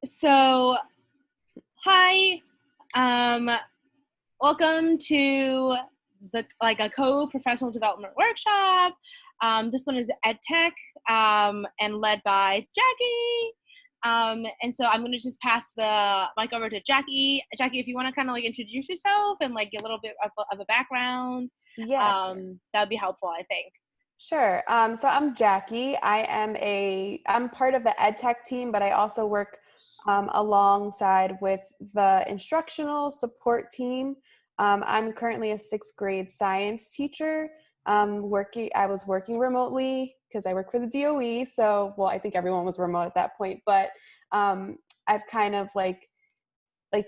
So, hi, welcome to a co-professional development workshop. This one is Ed-Tech and led by Jackie. And so I'm going to just pass the mic over to Jackie. Jackie, if you want to kind of introduce yourself and get a little bit of a background, Sure. that would be helpful, I think. Sure. So I'm Jackie. I'm part of the Ed-Tech team, but I also work alongside with the instructional support team. I'm currently a 6th grade science teacher. I was working remotely because I work for the DOE. So, well, I think everyone was remote at that point, but I've kind of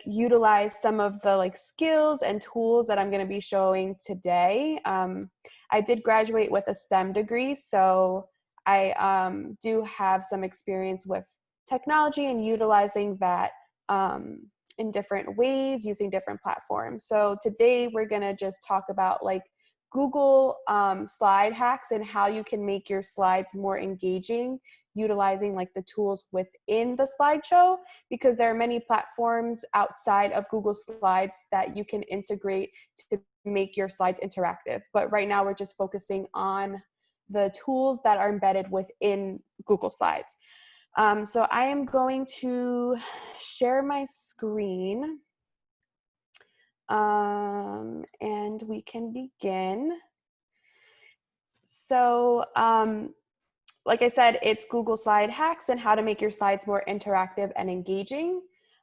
utilize some of the skills and tools that I'm going to be showing today. I did graduate with a STEM degree, so I do have some experience with technology and utilizing that in different ways using different platforms. So today we're going to just talk about Google slide hacks and how you can make your slides more engaging utilizing the tools within the slideshow, because there are many platforms outside of Google Slides that you can integrate to make your slides interactive. But right now we're just focusing on the tools that are embedded within Google Slides. So I am going to share my screen and we can begin. So like I said, it's Google Slide Hacks and how to make your slides more interactive and engaging.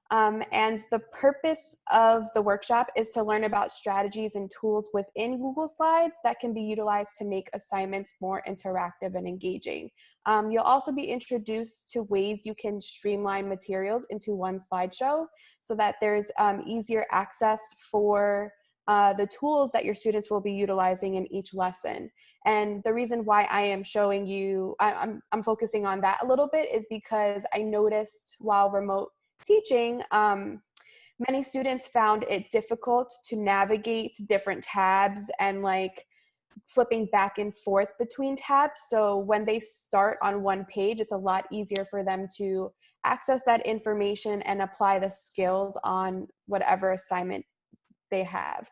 And the purpose of the workshop is to learn about strategies and tools within Google Slides that can be utilized to make assignments more interactive and engaging. You'll also be introduced to ways you can streamline materials into one slideshow so that there's easier access for the tools that your students will be utilizing in each lesson. And the reason why I am showing you, I'm focusing on that a little bit, is because I noticed while remote teaching, many students found it difficult to navigate different tabs and flipping back and forth between tabs. So when they start on one page, it's a lot easier for them to access that information and apply the skills on whatever assignment they have.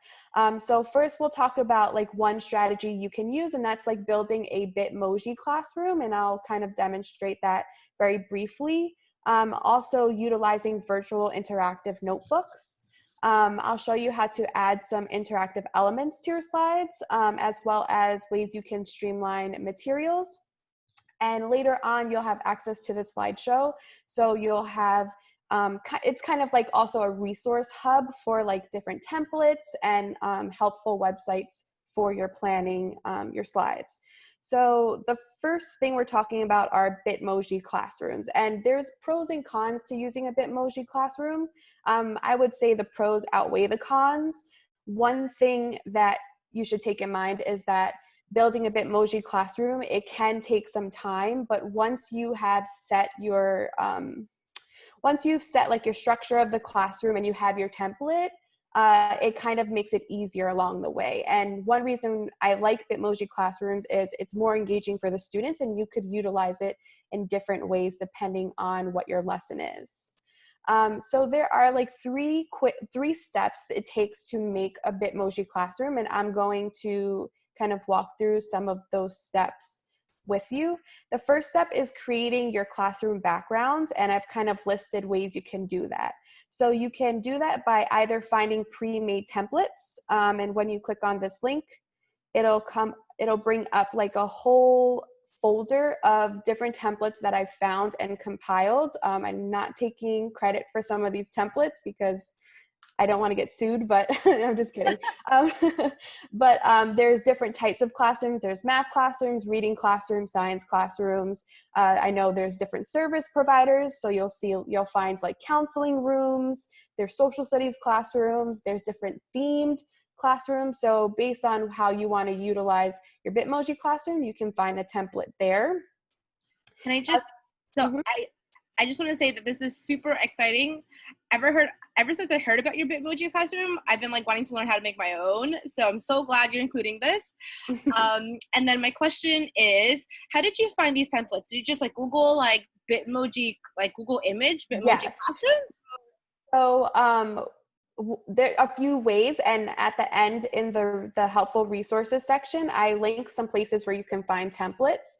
So first we'll talk about one strategy you can use, and that's building a Bitmoji classroom, and I'll kind of demonstrate that very briefly. Also utilizing virtual interactive notebooks. I'll show you how to add some interactive elements to your slides, as well as ways you can streamline materials. And later on, you'll have access to the slideshow. So you'll have it's kind of also a resource hub for different templates and helpful websites for your planning your slides. So the first thing we're talking about are Bitmoji classrooms, and there's pros and cons to using a Bitmoji classroom. I would say the pros outweigh the cons. One thing that you should take in mind is that building a Bitmoji classroom, it can take some time, but once you have set your once you've set your structure of the classroom and you have your template, it kind of makes it easier along the way. And one reason I like Bitmoji classrooms is it's more engaging for the students, and you could utilize it in different ways depending on what your lesson is. So there are three steps it takes to make a Bitmoji classroom, and I'm going to kind of walk through some of those steps with you. The first step is creating your classroom background, and I've kind of listed ways you can do that. So you can do that by either finding pre-made templates, and when you click on this link, it'll bring up a whole folder of different templates that I've found and compiled. I'm not taking credit for some of these templates because I don't want to get sued, but I'm just kidding. But there's different types of classrooms. There's math classrooms, reading classrooms, science classrooms. I know there's different service providers. So you'll find counseling rooms, there's social studies classrooms, there's different themed classrooms. So based on how you want to utilize your Bitmoji classroom, you can find a template there. Can I just, I just want to say that this is super exciting. ever since I heard about your Bitmoji classroom, I've been like wanting to learn how to make my own. So I'm so glad you're including this. And then my question is, how did you find these templates? Did you just like Google like Bitmoji, like Google image Bitmoji Yes. classrooms? So there are a few ways, and at the end in the helpful resources section, I link some places where you can find templates.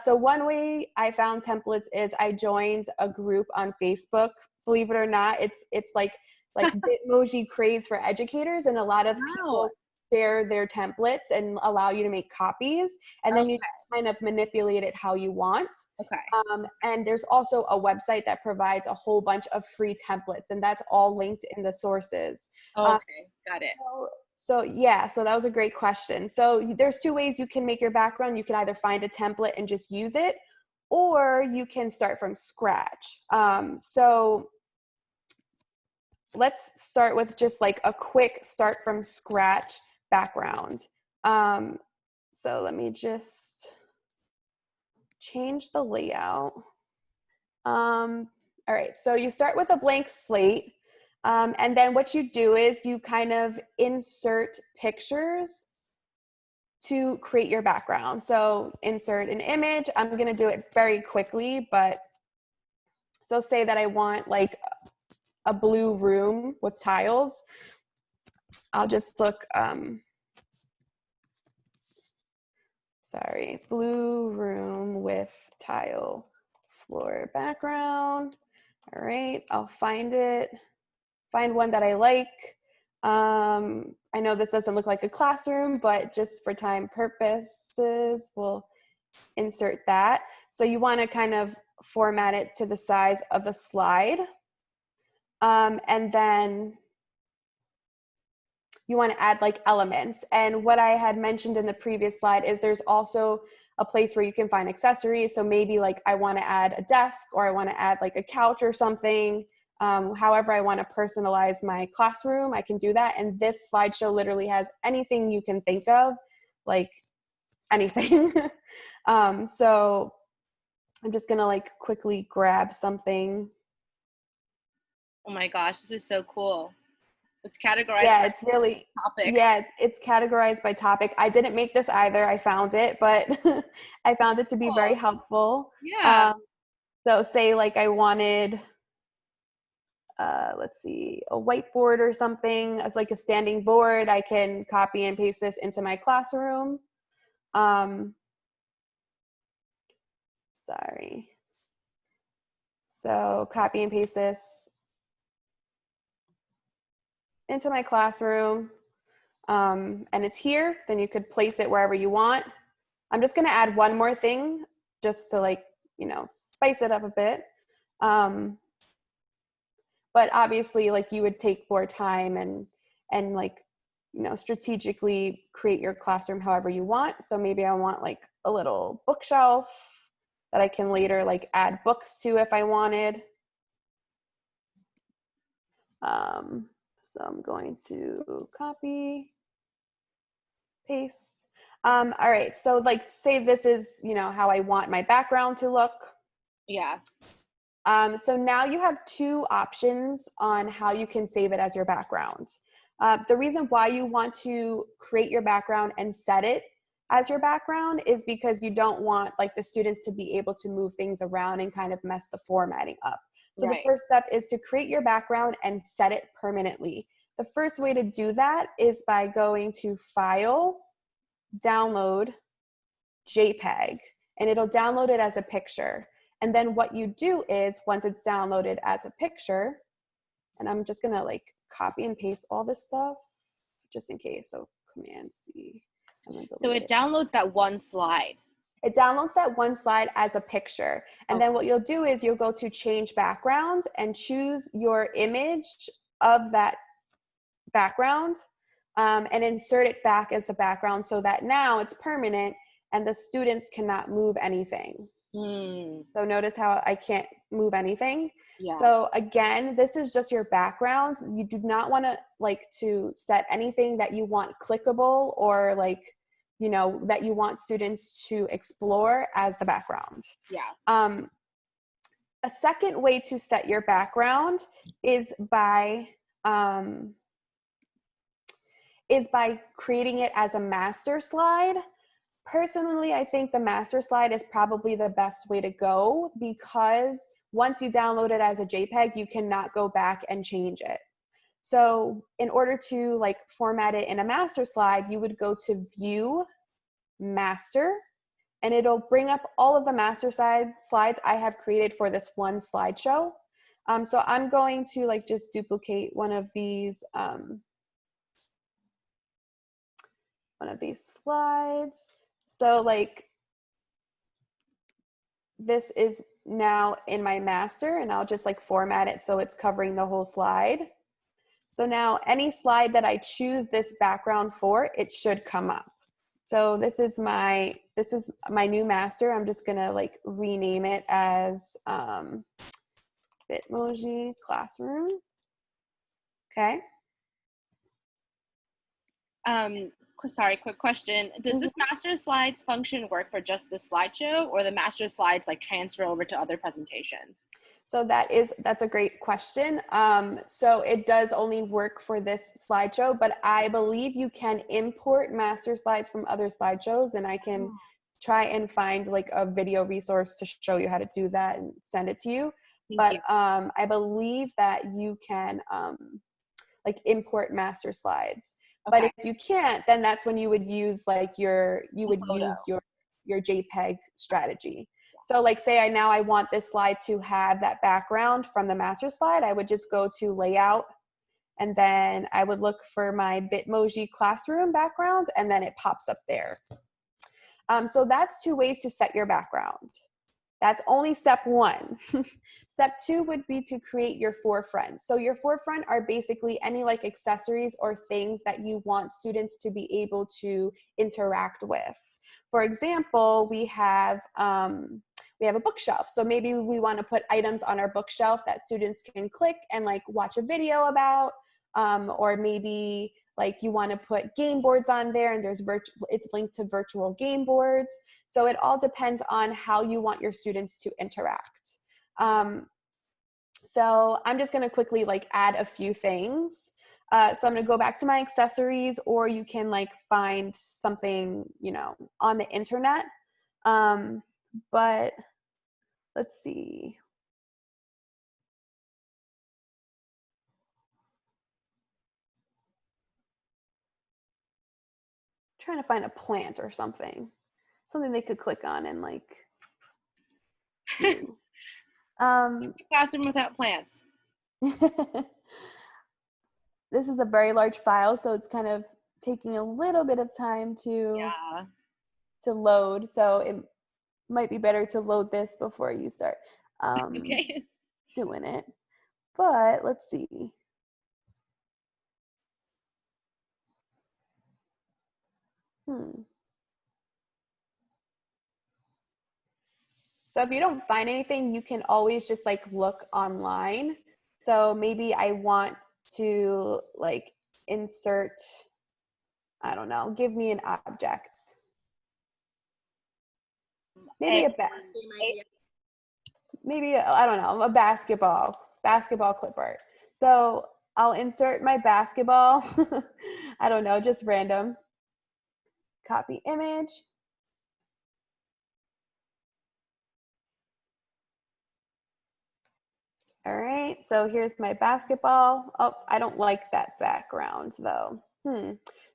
So one way I found templates is I joined a group on Facebook. Believe it or not, it's like Bitmoji craze for educators, and a lot of Wow. people share their templates and allow you to make copies, and then you kind of manipulate it how you want. Okay. And there's also a website that provides a whole bunch of free templates, and that's all linked in the sources. Okay, got it. So yeah, so that was a great question. So there's two ways you can make your background. You can either find a template and just use it, or you can start from scratch. So let's start with just like a quick start from scratch background. So let me just change the layout. All right, so you start with a blank slate, and then what you do is you kind of insert pictures to create your background. So insert an image. I'm going to do it very quickly, but so say that I want like a blue room with tiles. I'll just look, blue room with tile floor background. All right, I'll find one that I like. I know this doesn't look like a classroom, but just for time purposes, we'll insert that. So you want to kind of format it to the size of the slide. And then you want to add like elements. And what I had mentioned in the previous slide is there's also a place where you can find accessories. So maybe like I want to add a desk, or I want to add like a couch or something. However I want to personalize my classroom, I can do that. And this slideshow literally has anything you can think of, like anything. So I'm just gonna like quickly grab something. Oh my gosh, this is so cool. It's categorized Yeah, it's really, topic. yeah, it's categorized by topic. I didn't make this either. I found it, but I found it to be very Cool. helpful. Yeah. So say like I wanted, let's see, a whiteboard or something as like a standing board. I can copy and paste this into my classroom. Sorry. So copy and paste this into my classroom. And it's here, then you could place it wherever you want. I'm just gonna add one more thing just to like, spice it up a bit. But obviously like you would take more time and like, strategically create your classroom however you want. So maybe I want like a little bookshelf that I can later like add books to if I wanted. So I'm going to copy, paste. All right, so like say this is, how I want my background to look. Yeah. So now you have two options on how you can save it as your background. The reason why you want to create your background and set it as your background is because you don't want like the students to be able to move things around and kind of mess the formatting up. So Right. the first step is to create your background and set it permanently. The first way to do that is by going to File, Download, JPEG, and it'll download it as a picture. And then what you do is once it's downloaded as a picture, and I'm just gonna like copy and paste all this stuff just in case. So Command C. So it downloads that one slide. It downloads that one slide as a picture. And then what you'll do is you'll go to change background and choose your image of that background and insert it back as a background so that now it's permanent and the students cannot move anything. So notice how I can't move anything. Yeah. So again, this is just your background. You do not want to like to set anything that you want clickable or like, that you want students to explore as the background. Yeah. A second way to set your background is by creating it as a master slide. Personally, I think the master slide is probably the best way to go, because once you download it as a JPEG, you cannot go back and change it. So in order to like format it in a master slide, you would go to View, Master, and it'll bring up all of the master slides I have created for this one slideshow. So I'm going to like just duplicate one of these slides. So like this is now in my master, and I'll just like format it so it's covering the whole slide. So now any slide that I choose this background for, it should come up. So this is my new master. I'm just gonna like rename it as Bitmoji Classroom. Okay. Sorry, quick question. Does this master slides function work for just the slideshow, or the master slides like transfer over to other presentations? So that's a great question. So it does only work for this slideshow, but I believe you can import master slides from other slideshows, and I can try and find like a video resource to show you how to do that and send it to you. Thank you. I believe that you can like import master slides. Okay. But if you can't, then that's when you would use like your JPEG strategy. So like say I want this slide to have that background from the master slide, I would just go to layout, and then I would look for my Bitmoji Classroom background, and then it pops up there. So that's 2 ways to set your background. That's only step 1. Step 2 would be to create your forefront. So your forefront are basically any like accessories or things that you want students to be able to interact with. For example, we have a bookshelf. So maybe we want to put items on our bookshelf that students can click and like watch a video about, or maybe like you want to put game boards on there, and it's linked to virtual game boards. So it all depends on how you want your students to interact. So I'm just going to quickly like add a few things. So I'm going to go back to my accessories, or you can like find something, on the internet. But let's see. I'm trying to find a plant or something they could click on and like do. Classroom without plants. This is a very large file, so it's kind of taking a little bit of time to load. So it might be better to load this before you start doing it. But let's see. So if you don't find anything, you can always just like look online. So maybe I want to like insert, I don't know, give me an object. Maybe I don't know, a basketball clip art. So I'll insert my basketball. I don't know, just random. Copy image. All right, so here's my basketball. Oh, I don't like that background though.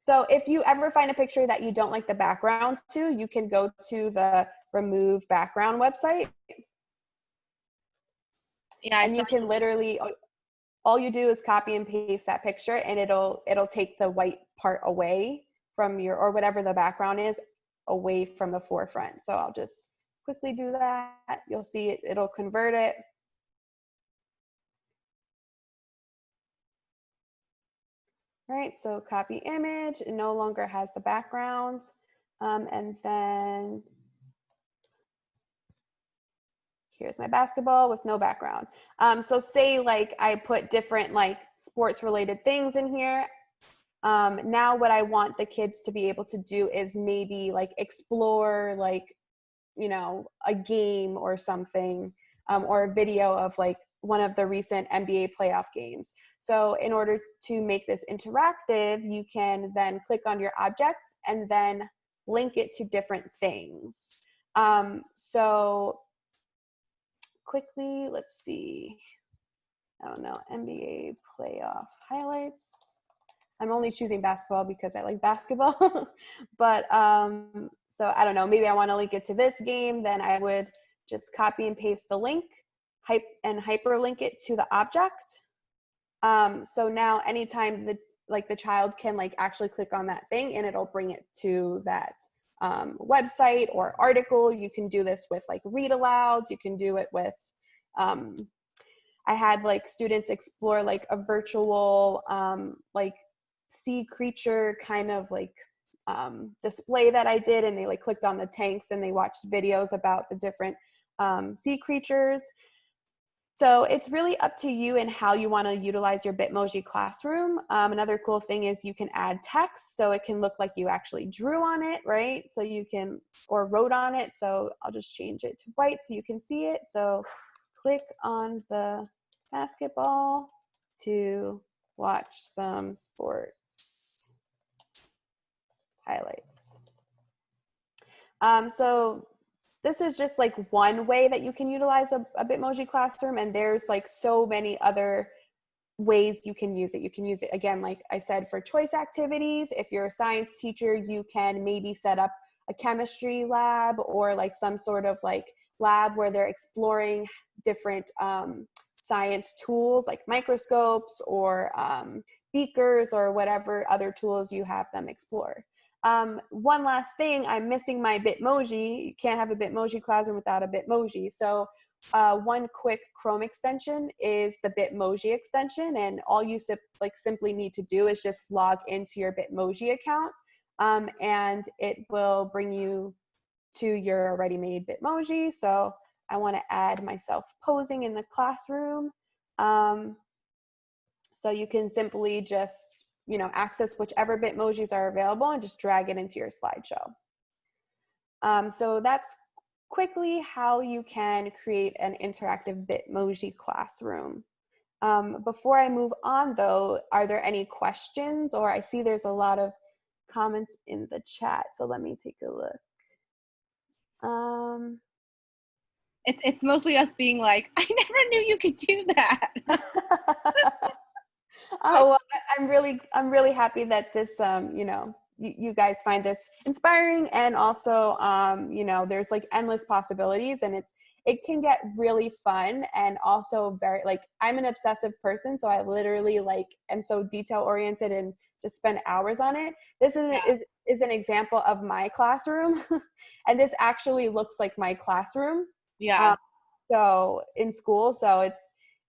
So if you ever find a picture that you don't like the background to, you can go to the remove background website. Yeah, and you can literally, all you do is copy and paste that picture, and it'll take the white part away from or whatever the background is, away from the forefront. So I'll just quickly do that. You'll see it'll convert it. All right, so copy image, it no longer has the background. And then here's my basketball with no background. So say like I put different like sports related things in here. Now what I want the kids to be able to do is maybe like explore like, a game or something or a video of like one of the recent NBA playoff games. So in order to make this interactive, you can then click on your object and then link it to different things. So quickly, let's see. I don't know, NBA playoff highlights. I'm only choosing basketball because I like basketball. But so I don't know, maybe I want to link it to this game, then I would just copy and paste the link and hyperlink it to the object. So now anytime the child can like actually click on that thing and it'll bring it to that website or article. You can do this with like read alouds. You can do it with I had like students explore like a virtual like sea creature kind of like display that I did, and they like clicked on the tanks and they watched videos about the different sea creatures. So it's really up to you and how you want to utilize your Bitmoji classroom. Another cool thing is you can add text, so it can look like you actually drew on it, right? So you can, or wrote on it. So I'll just change it to white so you can see it. So click on the basketball to watch some sports highlights. So this is just like one way that you can utilize a Bitmoji classroom, and there's like so many other ways you can use it. You can use it, again, like I said, for choice activities. If you're a science teacher, you can maybe set up a chemistry lab or like some sort of like lab where they're exploring different science tools like microscopes or beakers or whatever other tools you have them explore. One last thing, I'm missing my Bitmoji. You can't have a Bitmoji classroom without a Bitmoji. So one quick Chrome extension is the Bitmoji extension, and all you simply need to do is just log into your Bitmoji account, and it will bring you to your already made Bitmoji. So I want to add myself posing in the classroom. So you can simply just, access whichever Bitmojis are available and just drag it into your slideshow. So that's quickly how you can create an interactive Bitmoji classroom. Before I move on though, are there any questions? Or I see there's a lot of comments in the chat, so let me take a look. It's mostly us being like, I never knew you could do that. Oh, well, I'm really happy that this, you guys find this inspiring, and also, there's like endless possibilities, and it can get really fun, and also very, like, I'm an obsessive person, so I literally am so detail oriented and just spend hours on it. This is an example of my classroom, and this actually looks like my classroom. Yeah. So in school, so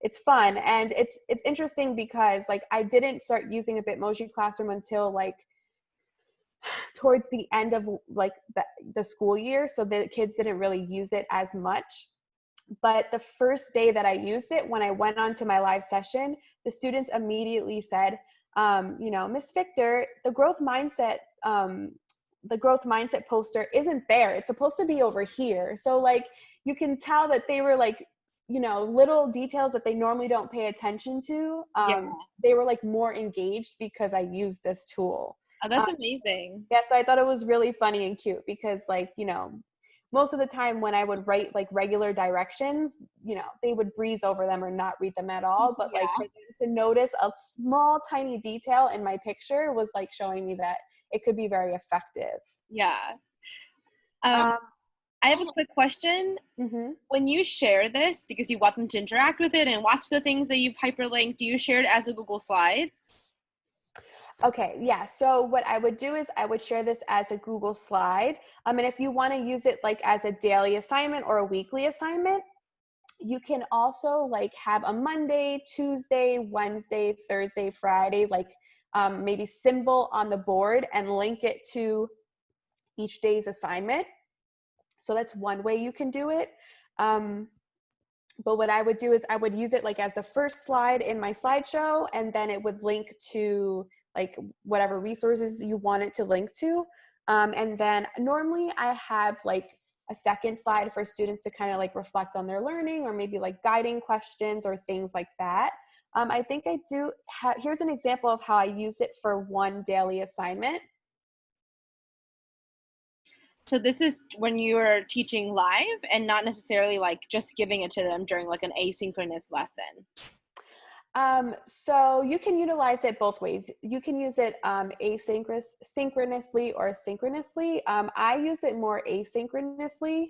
it's fun, and it's interesting because I didn't start using a Bitmoji classroom until towards the end of the school year, so the kids didn't really use it as much. But the first day that I used it, when I went on to my live session, the students immediately said, Miss Victor, the growth mindset poster isn't there. It's supposed to be over here. So you can tell that they were little details that they normally don't pay attention to. They were more engaged because I used this tool. Oh, that's amazing. Yeah, so I thought it was really funny and cute because most of the time when I would write regular directions, they would breeze over them or not read them at all. But for them to notice a small, tiny detail in my picture was showing me that it could be very effective. Yeah. I have a quick question. Mm-hmm. When you share this, because you want them to interact with it and watch the things that you've hyperlinked, do you share it as a Google Slides? Okay, yeah. So what I would do is I would share this as a Google slide. And if you want to use it as a daily assignment or a weekly assignment, you can also have a Monday, Tuesday, Wednesday, Thursday, Friday, maybe symbol on the board and link it to each day's assignment. So that's one way you can do it. But what I would do is I would use it as the first slide in my slideshow, and then it would link to whatever resources you want it to link to. And then normally I have a second slide for students to kind of like reflect on their learning, or maybe like guiding questions or things like that. I think I do here's an example of how I use it for one daily assignment. So this is when you are teaching live and not necessarily like just giving it to them during like an asynchronous lesson. So you can utilize it both ways. You can use it synchronously or synchronously. I use it more asynchronously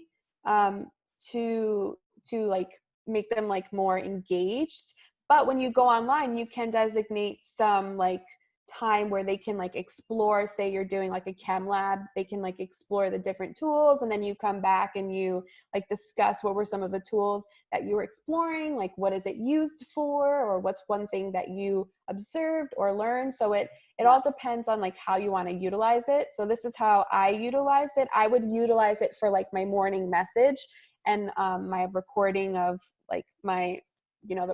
to like make them like more engaged. But when you go online, you can designate some like time where they can like explore. Say you're doing like a chem lab, they can like explore the different tools, and then you come back and you like discuss what were some of the tools that you were exploring, like what is it used for, or what's one thing that you observed or learned. So it all depends on like how you want to utilize it. So this is how I utilize it. I would utilize it for like my morning message and my recording of like my,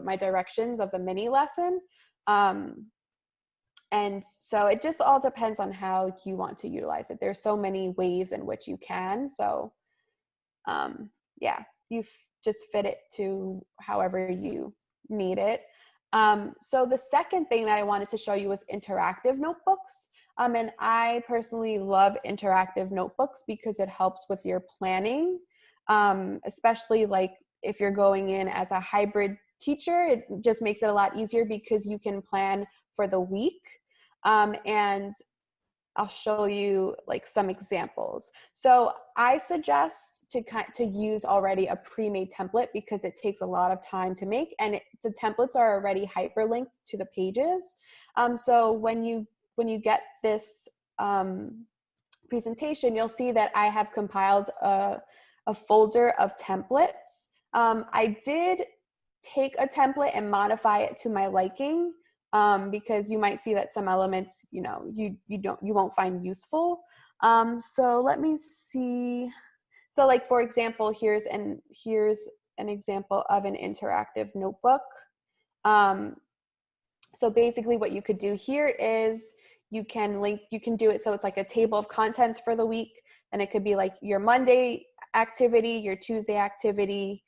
my directions of the mini lesson. And so it just all depends on how you want to utilize it. There's so many ways in which you can. So yeah, you just fit it to however you need it. So the second thing that I wanted to show you was interactive notebooks. And I personally love interactive notebooks because it helps with your planning, especially like if you're going in as a hybrid teacher. It just makes it a lot easier because you can plan for the week. And I'll show you like some examples. So I suggest to use already a pre-made template because it takes a lot of time to make, and the templates are already hyperlinked to the pages. So when you get this presentation, you'll see that I have compiled a folder of templates. I did take a template and modify it to my liking, because you might see that some elements, you won't find useful. So let me see. So like, for example, here's an example of an interactive notebook. So basically what you could do here is you can do it so it's like a table of contents for the week, and it could be like your Monday activity, your Tuesday activity,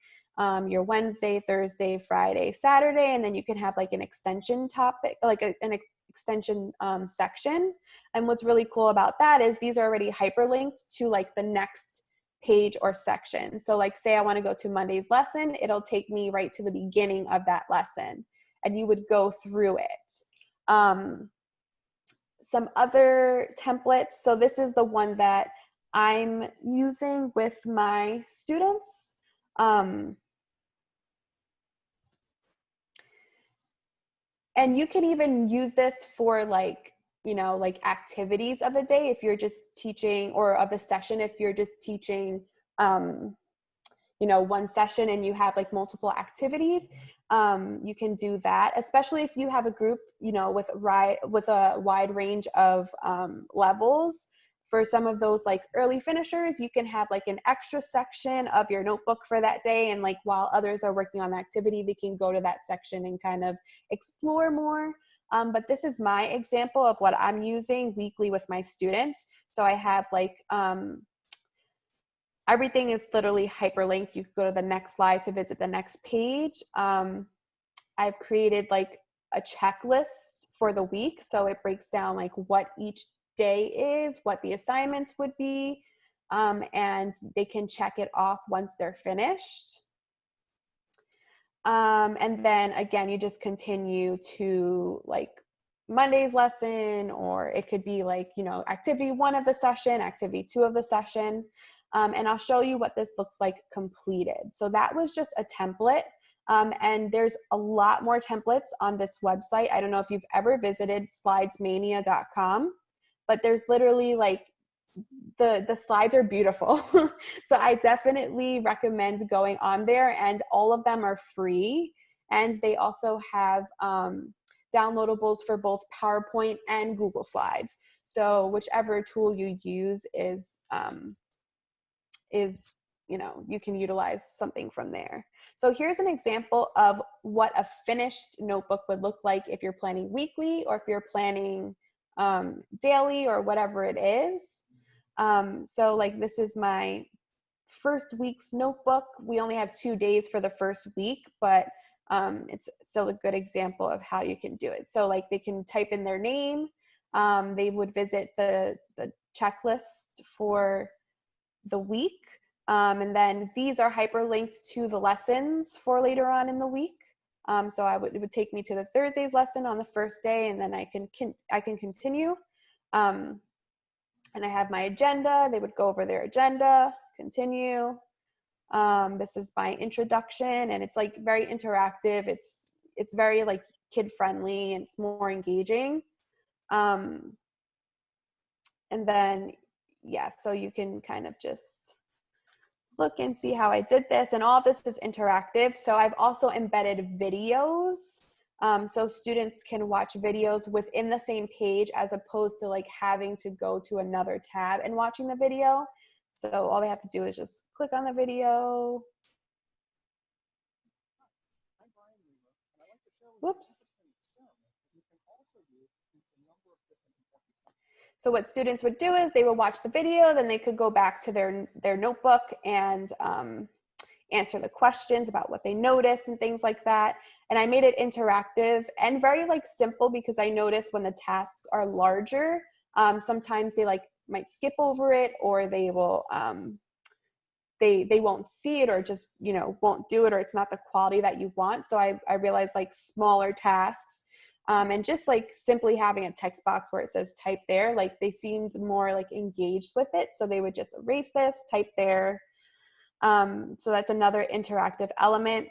your Wednesday, Thursday, Friday, Saturday, and then you can have like an extension topic, like an extension section. And what's really cool about that is these are already hyperlinked to like the next page or section. So like, say I want to go to Monday's lesson, it'll take me right to the beginning of that lesson, and you would go through it. Some other templates. So this is the one that I'm using with my students. And you can even use this for like, like activities of the day if you're just teaching, or of the session if you're just teaching, one session and you have like multiple activities. You can do that, especially if you have a group, with a wide range of levels. For some of those like early finishers, you can have like an extra section of your notebook for that day. And like while others are working on the activity, they can go to that section and kind of explore more. But this is my example of what I'm using weekly with my students. So I have like, everything is literally hyperlinked. You could go to the next slide to visit the next page. I've created like a checklist for the week. So it breaks down like what each day is, what the assignments would be, and they can check it off once they're finished. And then again, you just continue to like Monday's lesson, or it could be like, activity 1 of the session, activity 2 of the session. And I'll show you what this looks like completed. So that was just a template. And there's a lot more templates on this website. I don't know if you've ever visited slidesmania.com, but there's literally like, the slides are beautiful. So I definitely recommend going on there, and all of them are free. And they also have downloadables for both PowerPoint and Google Slides. So whichever tool you use is you can utilize something from there. So here's an example of what a finished notebook would look like if you're planning weekly, or if you're planning daily, or whatever it is. So like, this is my first week's notebook, we only have 2 days for the first week, but it's still a good example of how you can do it. So like they can type in their name, they would visit the checklist for the week, and then these are hyperlinked to the lessons for later on in the week. So it would take me to the Thursday's lesson on the first day, and then I can continue. And I have my agenda. They would go over their agenda, continue. This is my introduction, and it's like very interactive. It's very like kid friendly, and it's more engaging. And then, yeah, so you can kind of just look and see how I did this. And all of this is interactive. So I've also embedded videos. So students can watch videos within the same page as opposed to like having to go to another tab and watching the video. So all they have to do is just click on the video. Whoops. So what students would do is they would watch the video, then they could go back to their notebook and answer the questions about what they noticed and things like that. And I made it interactive and very like simple, because I noticed when the tasks are larger, sometimes they like might skip over it, or they will they won't see it, or just, you know, won't do it, or it's not the quality that you want. So I realized like smaller tasks, and just like simply having a text box where it says type there, like they seemed more like engaged with it. So they would just erase this, type there. So that's another interactive element.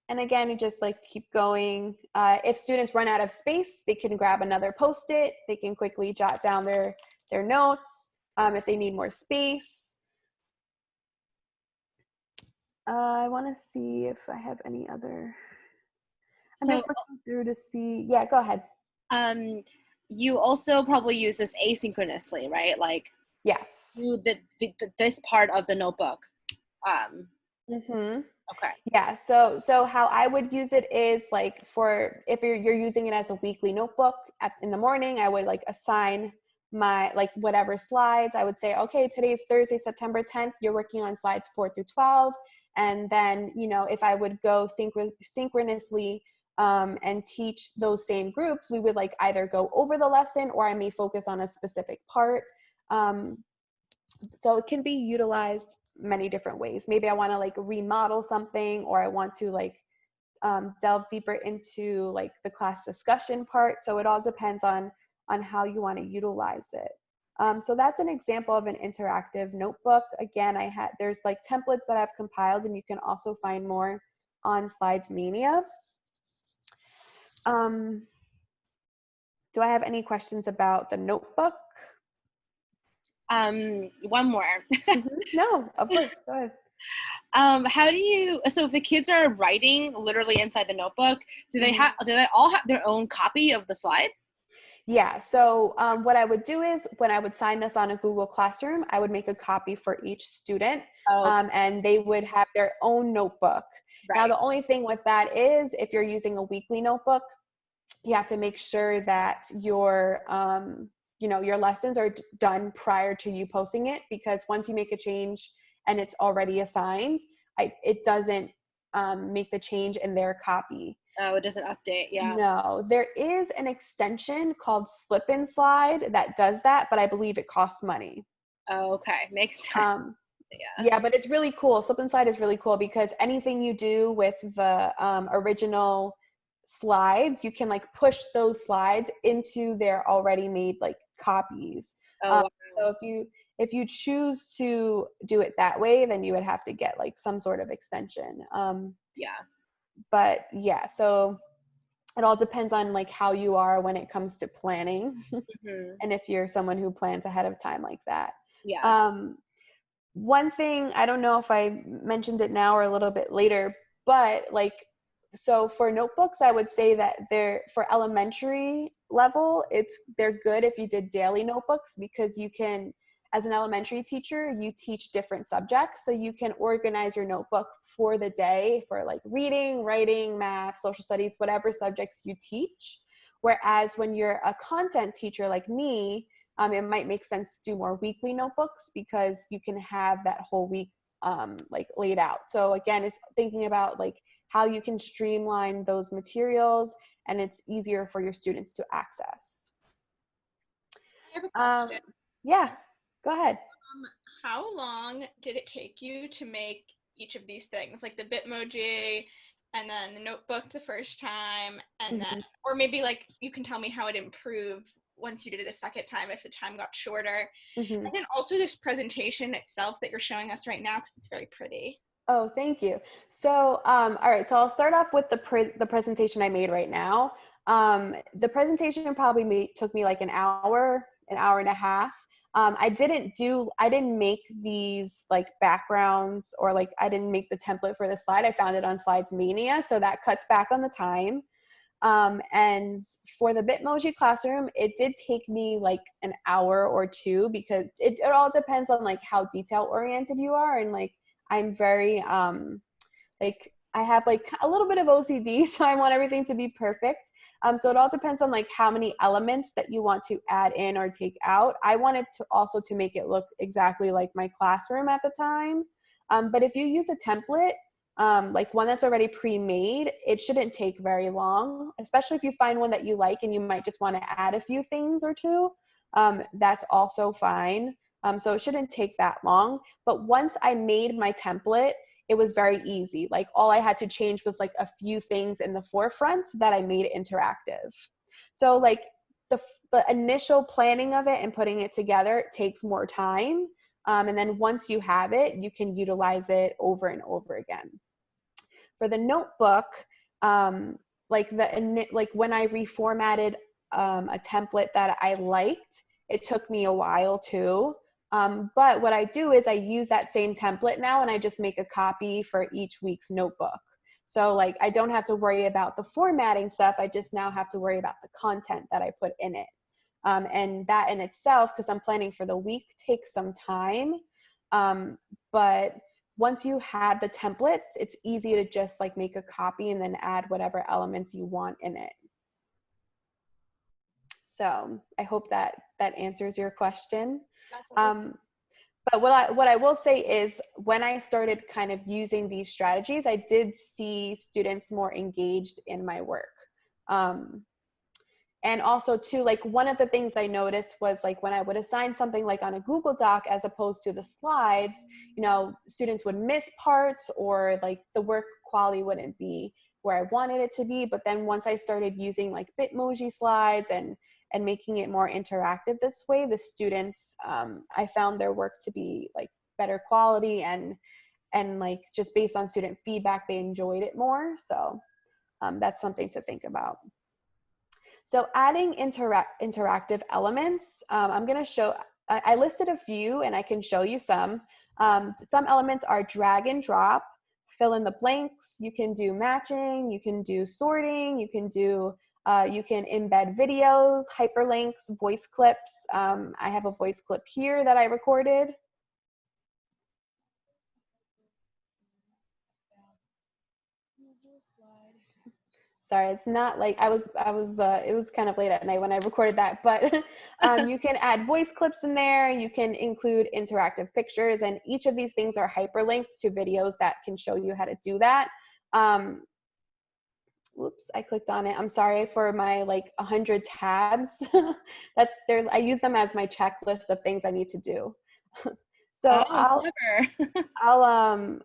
And again, you just like to keep going. If students run out of space, they can grab another Post-it. They can quickly jot down their notes if they need more space. I want to see if I have any other. I'm just looking through to see. Yeah, go ahead. You also probably use this asynchronously, right? Like, yes, do this part of the notebook. Okay. Yeah. So how I would use it is like if you're using it as a weekly notebook in the morning, I would like assign my like whatever slides. I would say, okay, today's Thursday, September 10th. You're working on slides 4 through 12. And then, you know, if I would go synchronously and teach those same groups, we would like either go over the lesson, or I may focus on a specific part. So it can be utilized many different ways. Maybe I want to like remodel something, or I want to like delve deeper into like the class discussion part. So it all depends on how you want to utilize it. So that's an example of an interactive notebook. Again, there's like templates that I've compiled, and you can also find more on Slides Mania. Do I have any questions about the notebook? One more. No, of course, go ahead. How do you, so if the kids are writing literally inside the notebook, do they all have their own copy of the slides? Yeah, so what I would do is when I would sign this on a Google Classroom, I would make a copy for each student, and they would have their own notebook. Right. Now, the only thing with that is if you're using a weekly notebook, you have to make sure that your lessons are done prior to you posting it, because once you make a change and it's already assigned, it doesn't make the change in their copy. Oh, it doesn't update. Yeah. No, there is an extension called Slip and Slide that does that, but I believe it costs money. Oh, okay. Makes sense. Yeah, but it's really cool. Slip and Slide is really cool because anything you do with the original slides, you can like push those slides into their already made like copies. Wow. So if you choose to do it that way, then you would have to get like some sort of extension. Yeah. But yeah, so it all depends on like how you are when it comes to planning, and if you're someone who plans ahead of time like that. Yeah. One thing, I don't know if I mentioned it now or a little bit later, but like, so for notebooks, I would say that for elementary level, they're good if you did daily notebooks, because you can, as an elementary teacher, you teach different subjects. So you can organize your notebook for the day for like reading, writing, math, social studies, whatever subjects you teach. Whereas when you're a content teacher like me, it might make sense to do more weekly notebooks because you can have that whole week like laid out. So again, it's thinking about like how you can streamline those materials and it's easier for your students to access. I have a question. Yeah, go ahead. How long did it take you to make each of these things, like the Bitmoji and then the notebook the first time, and then, or maybe like you can tell me how it improved once you did it a second time, if the time got shorter. And then also this presentation itself that you're showing us right now, because it's very pretty. Oh, thank you. So, all right, so I'll start off with the presentation I made right now. The presentation probably took me like an hour and a half. I didn't make these like backgrounds or like I didn't make the template for the slide. I found it on Slides Mania, so that cuts back on the time. And for the Bitmoji classroom, it did take me like an hour or two because it all depends on like how detail oriented you are. And like, I'm very, like I have like a little bit of OCD, so I want everything to be perfect. So it all depends on like how many elements that you want to add in or take out. I wanted to also to make it look exactly like my classroom at the time. But if you use a template, like one that's already pre-made, it shouldn't take very long, especially if you find one that you like and you might just want to add a few things or two. That's also fine. So it shouldn't take that long. But once I made my template, it was very easy. Like all I had to change was like a few things in the forefront that I made interactive. So like the initial planning of it and putting it together takes more time. And then once you have it, you can utilize it over and over again. For the notebook, like when I reformatted a template that I liked, it took me a while too. But what I do is I use that same template now and I just make a copy for each week's notebook. So like I don't have to worry about the formatting stuff. I just now have to worry about the content that I put in it. And that in itself, because I'm planning for the week, takes some time. But once you have the templates, it's easy to just like make a copy and then add whatever elements you want in it. So I hope that answers your question. But what I will say is when I started kind of using these strategies, I did see students more engaged in my work. And also too, like one of the things I noticed was like when I would assign something like on a Google Doc as opposed to the slides, you know, students would miss parts or like the work quality wouldn't be where I wanted it to be. But then once I started using like Bitmoji slides and making it more interactive this way, the students, I found their work to be like better quality and like just based on student feedback, they enjoyed it more. So that's something to think about. So adding interactive elements, I'm going to show, I listed a few and I can show you some. Some elements are drag and drop, fill in the blanks, you can do matching, you can do sorting, you can do, you can embed videos, hyperlinks, voice clips. I have a voice clip here that I recorded. Sorry, it's not like it was kind of late at night when I recorded that, but you can add voice clips in there. You can include interactive pictures, and each of these things are hyperlinks to videos that can show you how to do that. Oops, I clicked on it. I'm sorry for my like 100 tabs. That's there. I use them as my checklist of things I need to do. So clever.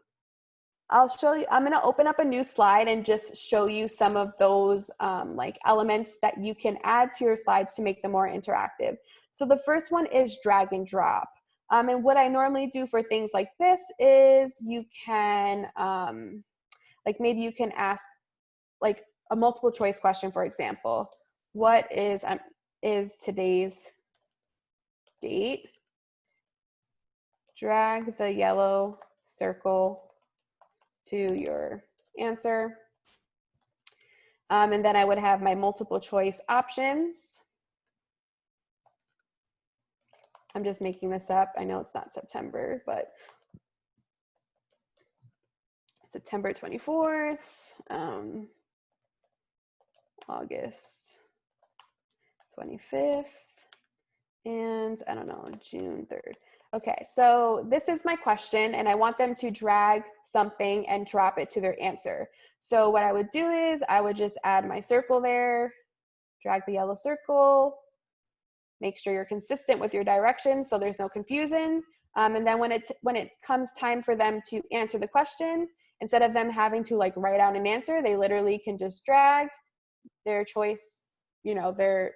I'll show you, I'm going to open up a new slide and just show you some of those like elements that you can add to your slides to make them more interactive. So the first one is drag and drop. And what I normally do for things like this is you can, like maybe you can ask like a multiple choice question, for example. What is today's date? Drag the yellow circle to your answer. And then I would have my multiple choice options. I'm just making this up. I know it's not September, but September 24th, August 25th, And I don't know, June 3rd. Okay, so this is my question, and I want them to drag something and drop it to their answer. So what I would do is I would just add my circle there, drag the yellow circle, make sure you're consistent with your directions so there's no confusion. And then when it comes time for them to answer the question, instead of them having to like write out an answer, they literally can just drag their choice, you know, their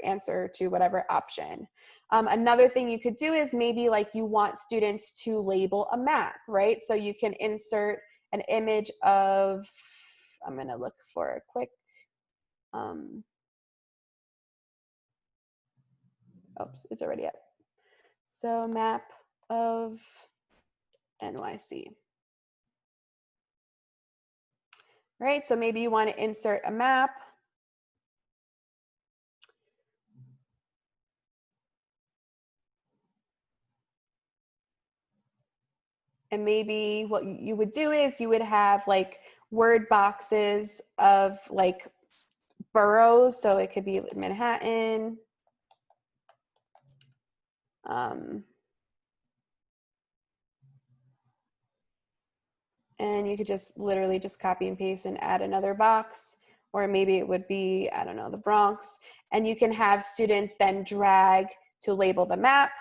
answer to whatever option. Another thing you could do is maybe like you want students to label a map, right? So you can insert an image of, I'm gonna look for a quick, oops, it's already up. So map of NYC. Right, so maybe you want to insert a map. And maybe what you would do is you would have like word boxes of like boroughs. So it could be Manhattan. And you could just literally just copy and paste and add another box. Or maybe it would be, I don't know, the Bronx. And you can have students then drag to label the map.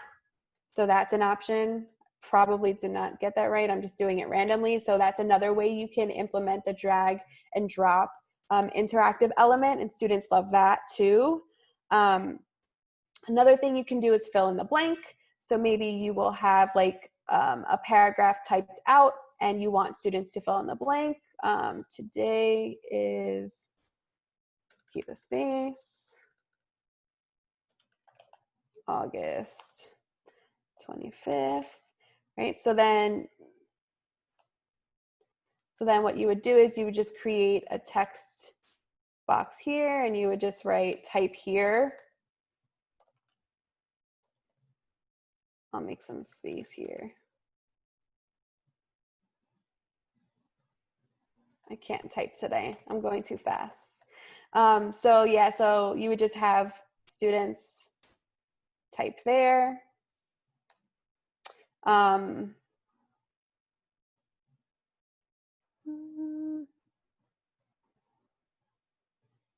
So that's an option. Probably did not get that right. I'm just doing it randomly. So that's another way you can implement the drag and drop interactive element, and students love that too. Another thing you can do is fill in the blank. So maybe you will have like a paragraph typed out and you want students to fill in the blank. Today is, keep a space, August 25th. Right, so then what you would do is you would just create a text box here and you would just write type here. I'll make some space here. I can't type today. I'm going too fast. So yeah, so you would just have students type there.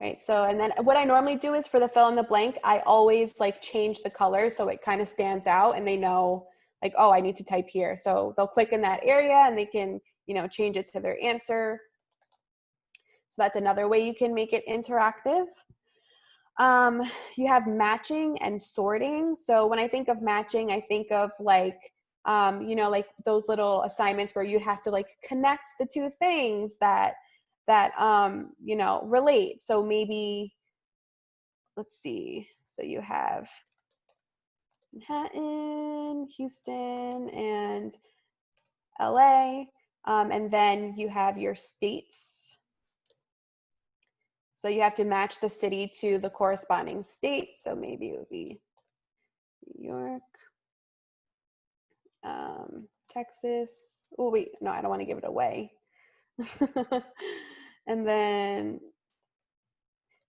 Right, so and then what I normally do is for the fill in the blank, I always like change the color so it kind of stands out and they know like, oh, I need to type here. So they'll click in that area and they can, you know, change it to their answer. So that's another way you can make it interactive. You have matching and sorting. So when I think of matching, I think of like, you know, like those little assignments where you have to like connect the two things that you know, relate. So maybe, let's see. So you have Manhattan, Houston, and LA. And then you have your states. So you have to match the city to the corresponding state. So maybe it would be New York, Texas. Oh, wait, no, I don't want to give it away. And then,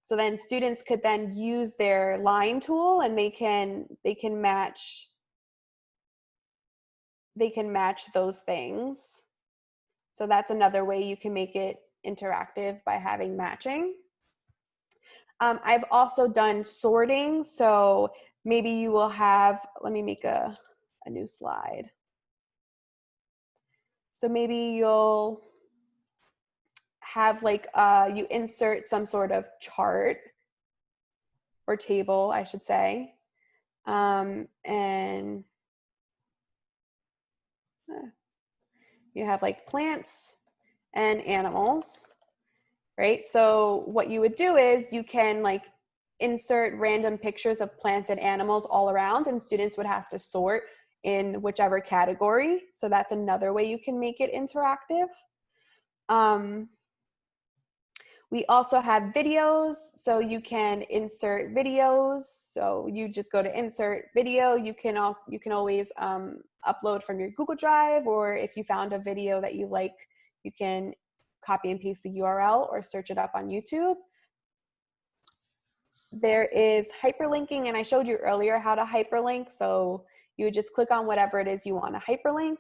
so then students could then use their line tool and they can match those things. So that's another way you can make it interactive by having matching. I've also done sorting. So maybe you will have, let me make a new slide. So maybe you'll have like, you insert some sort of chart or table, I should say. And you have like plants and animals, right? So what you would do is you can like insert random pictures of plants and animals all around and students would have to sort in whichever category. So that's another way you can make it interactive. We also have videos, so you can insert videos. So you just go to insert video. You can always upload from your Google Drive, or if you found a video that you like, you can copy and paste the URL or search it up on YouTube. there is hyperlinking, and I showed you earlier how to hyperlink. So you would just click on whatever it is you want to hyperlink.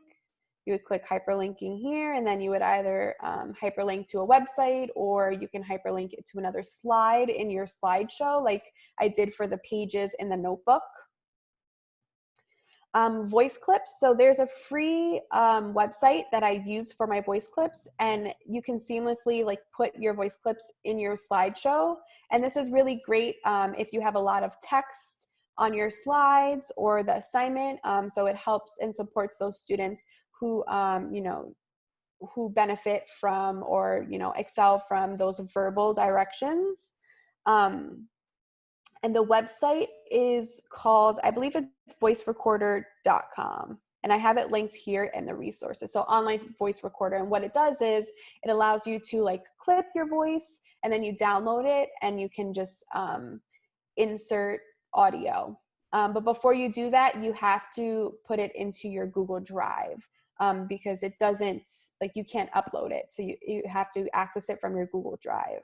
You would click hyperlinking here, and then you would either hyperlink to a website, or you can hyperlink it to another slide in your slideshow, like I did for the pages in the notebook. Voice clips. So there's a free website that I use for my voice clips, and you can seamlessly like put your voice clips in your slideshow. And this is really great if you have a lot of text on your slides or the assignment. So it helps and supports those students who, who benefit from, or, excel from those verbal directions. And the website is called, I believe it's voicerecorder.com. And I have it linked here in the resources. So online voice recorder. And what it does is it allows you to like clip your voice, and then you download it, and you can just insert audio. But before you do that, you have to put it into your Google Drive, because it doesn't, like, you can't upload it. So you have to access it from your Google Drive.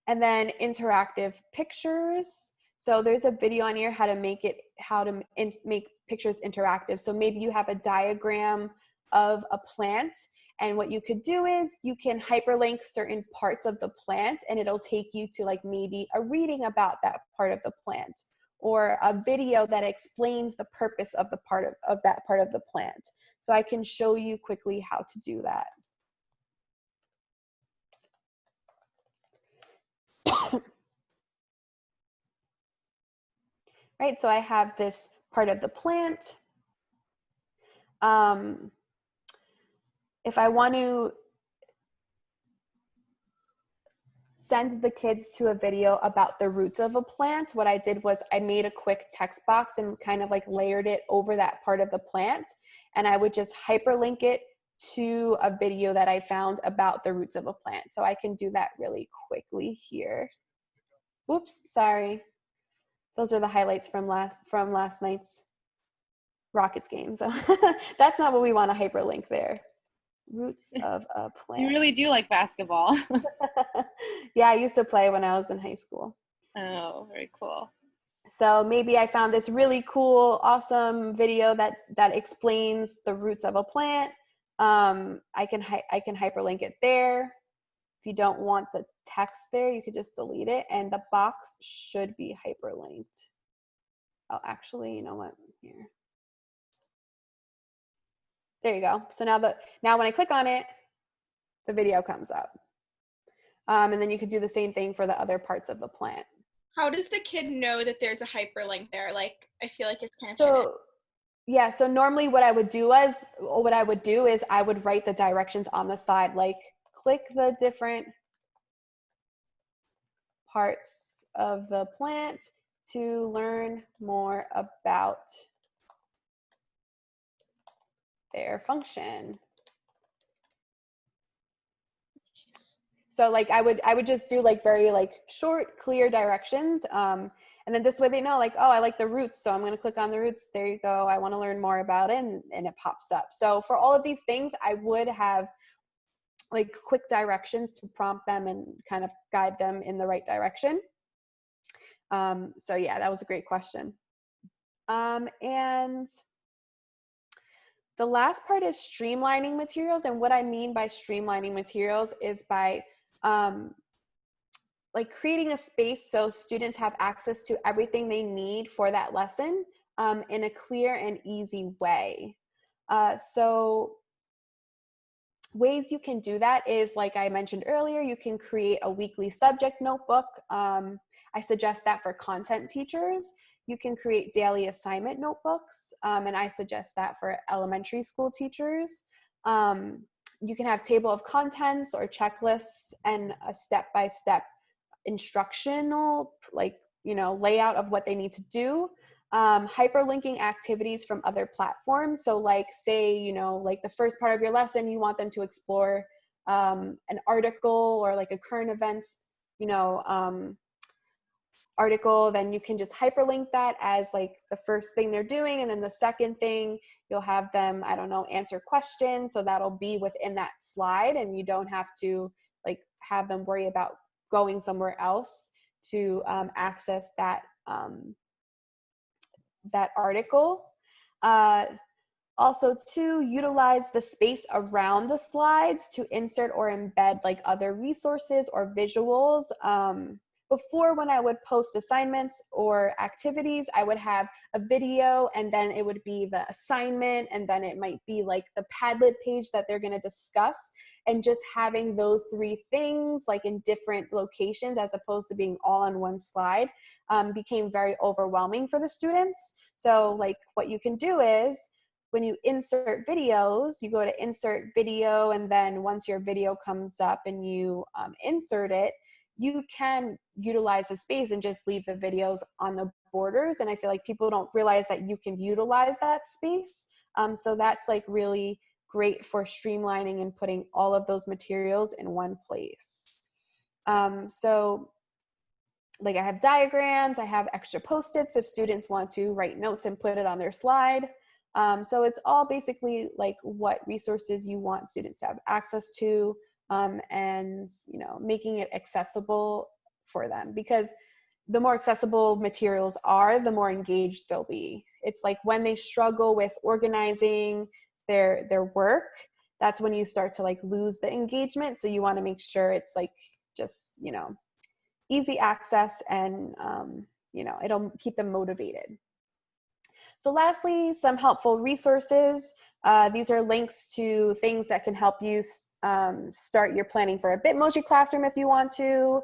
And then interactive pictures. So there's a video on here how to make pictures interactive. So maybe you have a diagram of a plant, and what you could do is you can hyperlink certain parts of the plant, and it'll take you to like maybe a reading about that part of the plant, or a video that explains the purpose of that part of the plant. So I can show you quickly how to do that. Right, so I have this part of the plant. If I want to send the kids to a video about the roots of a plant, what I did was I made a quick text box and kind of like layered it over that part of the plant. And I would just hyperlink it to a video that I found about the roots of a plant. So I can do that really quickly here. Whoops, sorry. Those are the highlights from last night's Rockets game. So that's not what we want to hyperlink there. Roots of a plant. You really do like basketball. Yeah, I used to play when I was in high school. Oh, very cool. So maybe I found this really cool, awesome video that explains the roots of a plant. I can hyperlink it there. If you don't want the text there, you could just delete it, and the box should be hyperlinked. Oh, actually, you know what? Here. There you go. So now when I click on it, the video comes up. And then you could do the same thing for the other parts of the plant. How does the kid know that there's a hyperlink there? Like, I feel like it's kind of hidden. Yeah, so normally what I would do is I would write the directions on the side, like click the different parts of the plant to learn more about their function. So like I would just do like very like short, clear directions. And then this way they know like, oh, I like the roots, so I'm going to click on the roots. There you go. I want to learn more about it, and it pops up. So for all of these things, I would have like quick directions to prompt them and kind of guide them in the right direction. So yeah, that was a great question. And the last part is streamlining materials. And what I mean by streamlining materials is by like creating a space so students have access to everything they need for that lesson in a clear and easy way. So ways you can do that is, like I mentioned earlier, you can create a weekly subject notebook. I suggest that for content teachers. You can create daily assignment notebooks, and I suggest that for elementary school teachers. You can have table of contents or checklists and a step-by-step instructional, like, layout of what they need to do. Hyperlinking activities from other platforms. So like, say, like the first part of your lesson, you want them to explore an article or like a current events, article, then you can just hyperlink that as like the first thing they're doing. And then the second thing, you'll have them, answer questions. So that'll be within that slide, and you don't have to like have them worry about going somewhere else to access that that article. Also, to utilize the space around the slides to insert or embed like other resources or visuals. Before, when I would post assignments or activities, I would have a video, and then it would be the assignment, and then it might be like the Padlet page that they're going to discuss. And just having those three things like in different locations as opposed to being all on one slide became very overwhelming for the students. So like what you can do is, when you insert videos, you go to insert video, and then once your video comes up and you insert it, you can utilize the space and just leave the videos on the borders. And I feel like people don't realize that you can utilize that space. So that's like really great for streamlining and putting all of those materials in one place. So like I have diagrams, I have extra Post-its if students want to write notes and put it on their slide. So it's all basically like what resources you want students to have access to, and you know, making it accessible for them, because the more accessible materials are, the more engaged they'll be. It's like when they struggle with organizing their work, that's when you start to like lose the engagement. So you want to make sure it's like just, you know, easy access, and you know, it'll keep them motivated. So lastly, some helpful resources. These are links to things that can help you start your planning for a Bitmoji classroom if you want to.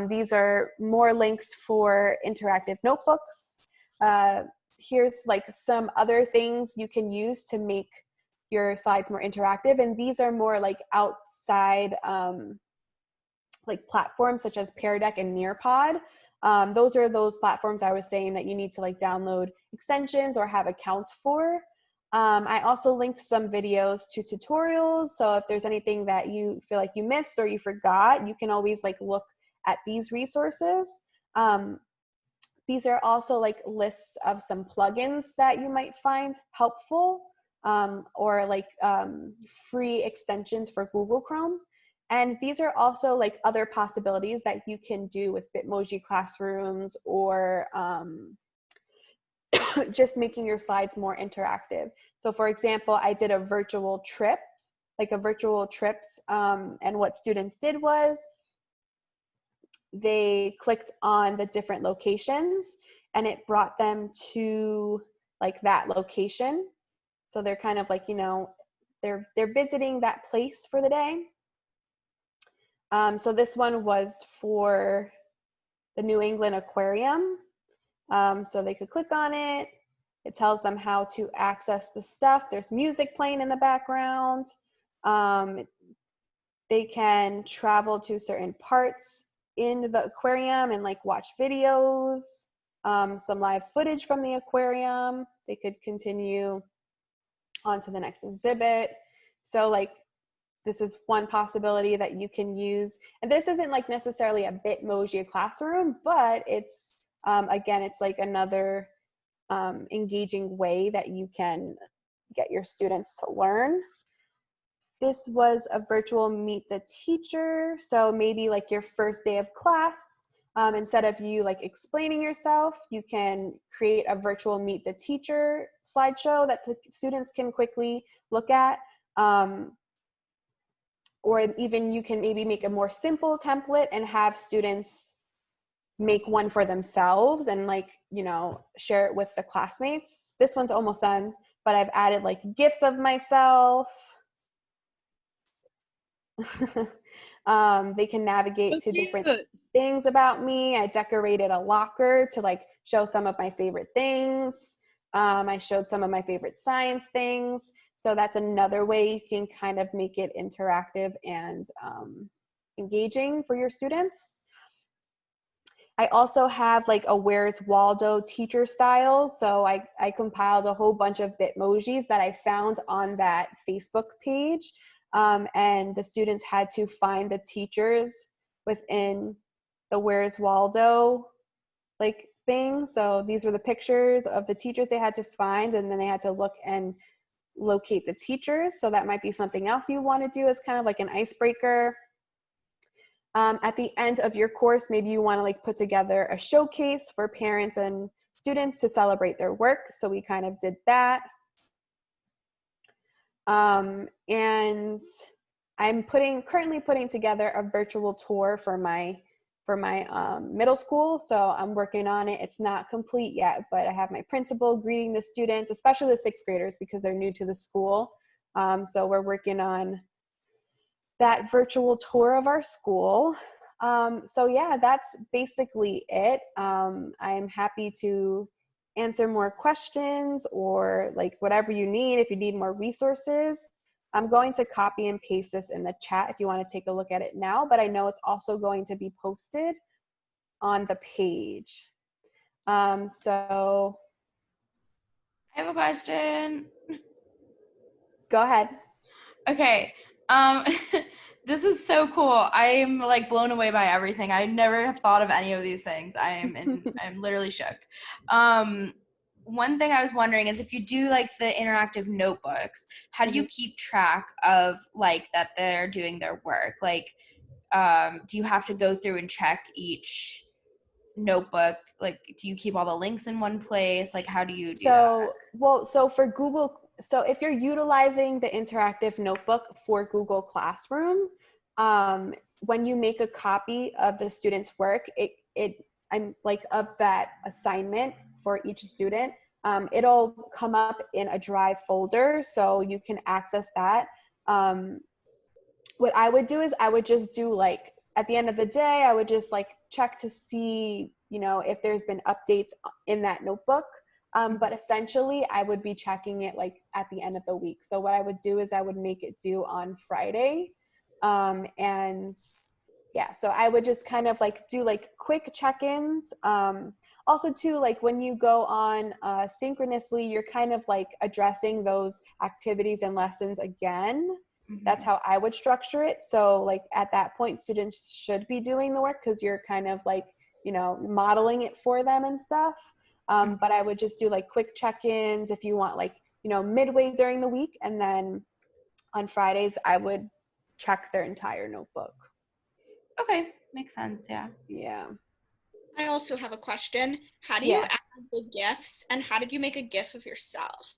These are more links for interactive notebooks. Here's like some other things you can use to make your slides more interactive. And these are more like outside like platforms such as Pear Deck and Nearpod. Those are those platforms I was saying that you need to like download extensions or have accounts for. I also linked some videos to tutorials. So if there's anything that you feel like you missed or you forgot, you can always like look at these resources. These are also like lists of some plugins that you might find helpful, or like free extensions for Google Chrome. And these are also like other possibilities that you can do with Bitmoji classrooms, or just making your slides more interactive. So for example, I did a virtual trip, like a virtual trips, and what students did was they clicked on the different locations and it brought them to like that location. So they're kind of like, you know, they're visiting that place for the day. So this one was for the New England Aquarium. So they could click on it. It tells them how to access the stuff. There's music playing in the background. They can travel to certain parts in the aquarium and like watch videos, some live footage from the aquarium. They could continue on to the next exhibit. So like, this is one possibility that you can use. And this isn't like necessarily a Bitmoji classroom, but it's, again, it's like another engaging way that you can get your students to learn. This was a virtual meet the teacher. So maybe like your first day of class, instead of you like explaining yourself, you can create a virtual meet the teacher slideshow that the students can quickly look at. Or even you can maybe make a more simple template and have students make one for themselves and like, you know, share it with the classmates. This one's almost done, but I've added like gifs of myself. They can navigate to different things about me. I decorated a locker to like show some of my favorite things. I showed some of my favorite science things. So that's another way you can kind of make it interactive and engaging for your students. I also have like a Where's Waldo teacher style. So I compiled a whole bunch of Bitmojis that I found on that Facebook page. And the students had to find the teachers within the Where's Waldo like thing. So these were the pictures of the teachers they had to find, and then they had to look and locate the teachers. So that might be something else you want to do as kind of like an icebreaker. At the end of your course, maybe you want to like put together a showcase for parents and students to celebrate their work. So we kind of did that. And I'm currently putting together a virtual tour for my middle school. So I'm working on it. It's not complete yet, but I have my principal greeting the students, especially the sixth graders, because they're new to the school. So we're working on that virtual tour of our school. So yeah, that's basically it. I'm happy to answer more questions or like whatever you need. If you need more resources, I'm going to copy and paste this in the chat if you want to take a look at it now, but I know it's also going to be posted on the page. So I have a question. go ahead. Okay. This is so cool. I'm like blown away by everything. I never have thought of any of these things. I'm literally shook. One thing I was wondering is if you do like the interactive notebooks, how do you keep track of like that they're doing their work? Like, do you have to go through and check each notebook? Like, do you keep all the links in one place? Like, how do you do that? So for Google, so if you're utilizing the interactive notebook for Google Classroom, when you make a copy of the student's work, I'm like of that assignment for each student, it'll come up in a Drive folder, so you can access that. What I would do is I would just do like at the end of the day, I would just like check to see, you know, if there's been updates in that notebook. But essentially I would be checking it like at the end of the week. So what I would do is I would make it due on Friday. And yeah, so I would just kind of like do like quick check-ins. Also too, like when you go on synchronously, you're kind of like addressing those activities and lessons again. That's how I would structure it. So like at that point, students should be doing the work because you're kind of like, you know, modeling it for them and stuff. But I would just do like quick check-ins if you want, like, you know, midway during the week. And then on Fridays, I would check their entire notebook. Okay, makes sense. Yeah. Yeah. I also have a question. How do you add the GIFs, and how did you make a GIF of yourself?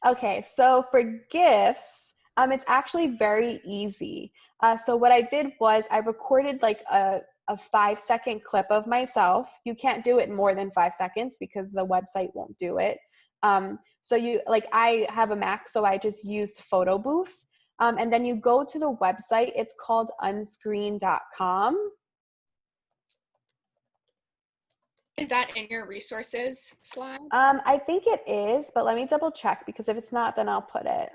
Okay, so for GIFs, it's actually very easy. So what I did was I recorded like a 5-second clip of myself. You can't do it more than 5 seconds because the website won't do it. So you like, I have a Mac, so I just used Photo Booth. And then you go to the website. It's called unscreen.com. Is that in your resources slide? I think it is, but let me double check because if it's not, then I'll put it.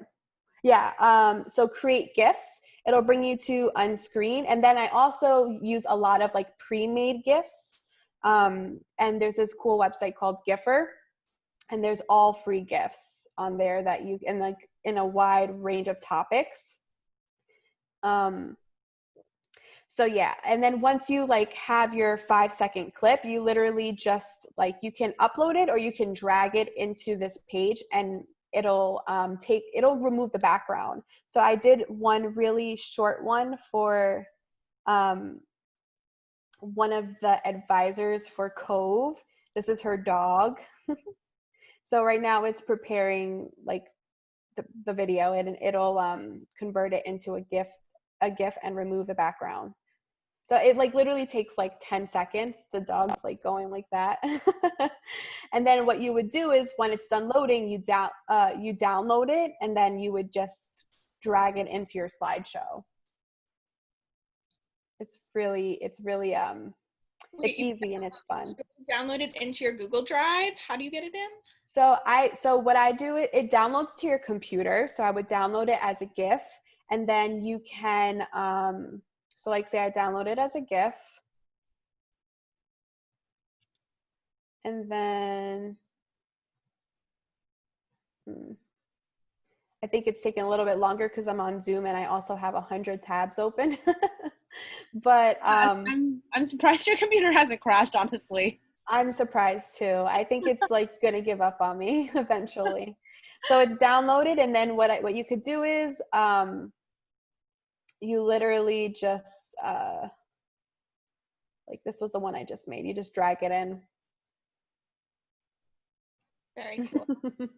Yeah, so create GIFs. It'll bring you to Unscreen. And then I also use a lot of like pre-made GIFs. And there's this cool website called Giffer. And there's all free GIFs on there that you can like in a wide range of topics. So yeah, and then once you like have your 5-second clip, you literally just like, you can upload it or you can drag it into this page and it'll remove the background. So I did one really short one for one of the advisors for COVE. This is her dog. So right now it's preparing like the video and it'll convert it into a GIF and remove the background. So it like literally takes like 10 seconds. The dog's like going like that. And then what you would do is when it's done loading, you download it and then you would just drag it into your slideshow. It's really it's easy and it's fun. Download it into your Google Drive. How do you get it in? So what I do, it downloads to your computer. So I would download it as a GIF and then you can, so like say I download it as a GIF and then, I think it's taking a little bit longer because I'm on Zoom and I also have 100 tabs open. But I'm surprised your computer hasn't crashed, honestly. I'm surprised too. I think it's like gonna give up on me eventually. So it's downloaded and then what you could do is you literally just, like this was the one I just made. You just drag it in. Very cool.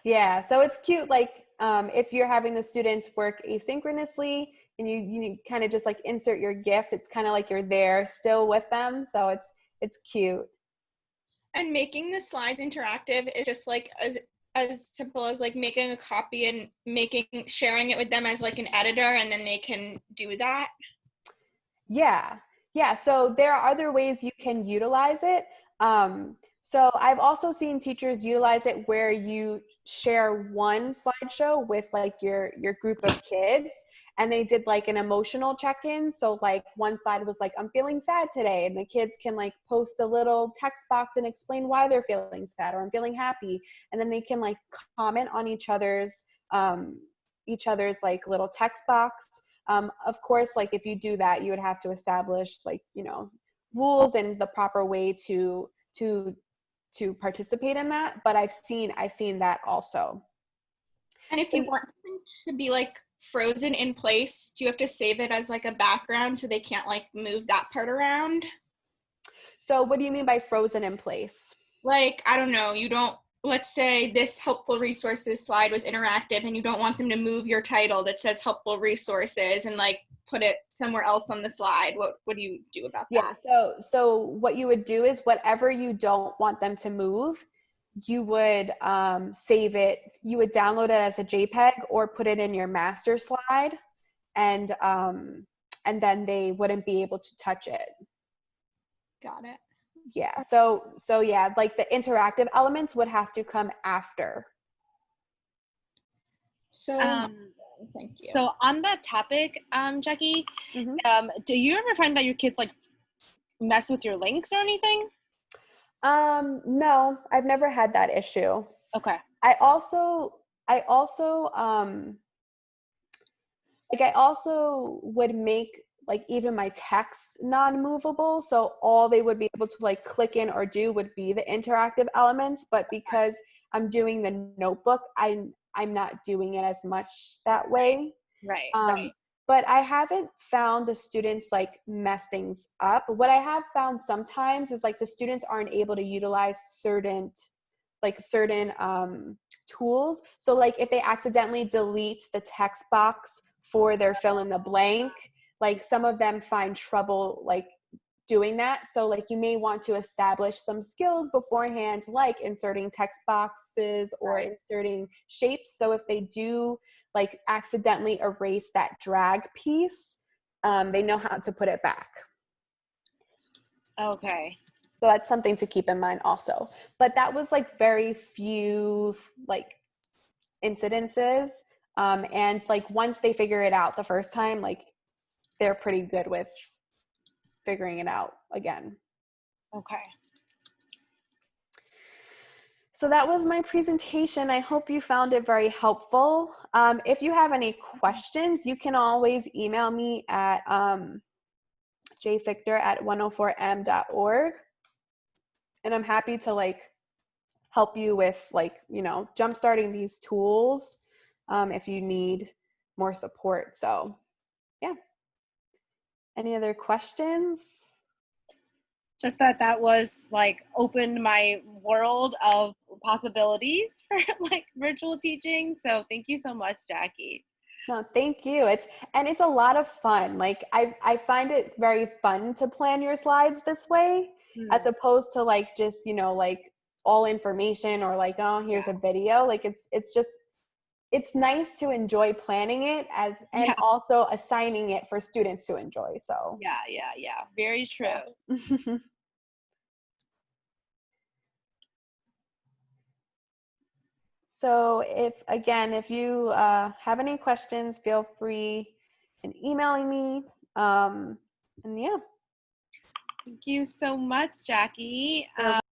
Yeah, so it's cute. Like if you're having the students work asynchronously and you kind of just like insert your GIF, it's kind of like you're there still with them. So it's cute. And making the slides interactive is just like as simple as like making a copy and sharing it with them as like an editor, and then they can do that. Yeah. So there are other ways you can utilize it. So I've also seen teachers utilize it where you share one slideshow with like your group of kids, and they did like an emotional check-in. So like one slide was like, I'm feeling sad today, and the kids can like post a little text box and explain why they're feeling sad, or I'm feeling happy, and then they can like comment on each other's like little text box. Of course, like if you do that, you would have to establish like, rules and the proper way to participate in that. But I've seen that also. And if you want something to be like frozen in place, do you have to save it as like a background so they can't like move that part around? So what do you mean by frozen in place? Like, I don't know, let's say this helpful resources slide was interactive and you don't want them to move your title that says helpful resources and like put it somewhere else on the slide. What do you do about that? Yeah, so what you would do is whatever you don't want them to move, you would save it. You would download it as a JPEG or put it in your master slide, and then they wouldn't be able to touch it. Got it. Yeah, so yeah, like the interactive elements would have to come after. So thank you. So on that topic, Jackie, do you ever find that your kids like mess with your links or anything? No, I've never had that issue. Okay. I also would make like even my text non-movable, so all they would be able to like click in or do would be the interactive elements. But because I'm doing the notebook, I'm not doing it as much that way. Right. But I haven't found the students like mess things up. What I have found sometimes is like the students aren't able to utilize certain tools. So like if they accidentally delete the text box for their fill in the blank, like some of them find trouble like doing that. So like you may want to establish some skills beforehand, like inserting text boxes or inserting shapes. So if they do like accidentally erase that drag piece, they know how to put it back. Okay. So that's something to keep in mind also. But that was like very few like incidences. And like once they figure it out the first time, like they're pretty good with figuring it out again. Okay. So that was my presentation. I hope you found it very helpful. If you have any questions, you can always email me at jfictor@104m.org. And I'm happy to like help you with like, jumpstarting these tools if you need more support. So yeah. Any other questions? Just that was like opened my world of possibilities for like virtual teaching. So thank you so much, Jackie. No, thank you. It's a lot of fun. Like I find it very fun to plan your slides this way, as opposed to like just, like all information or like, oh, here's a video. Like it's nice to enjoy planning it and also assigning it for students to enjoy. So yeah. Very true. So if you have any questions, feel free in emailing me. And yeah. Thank you so much, Jackie.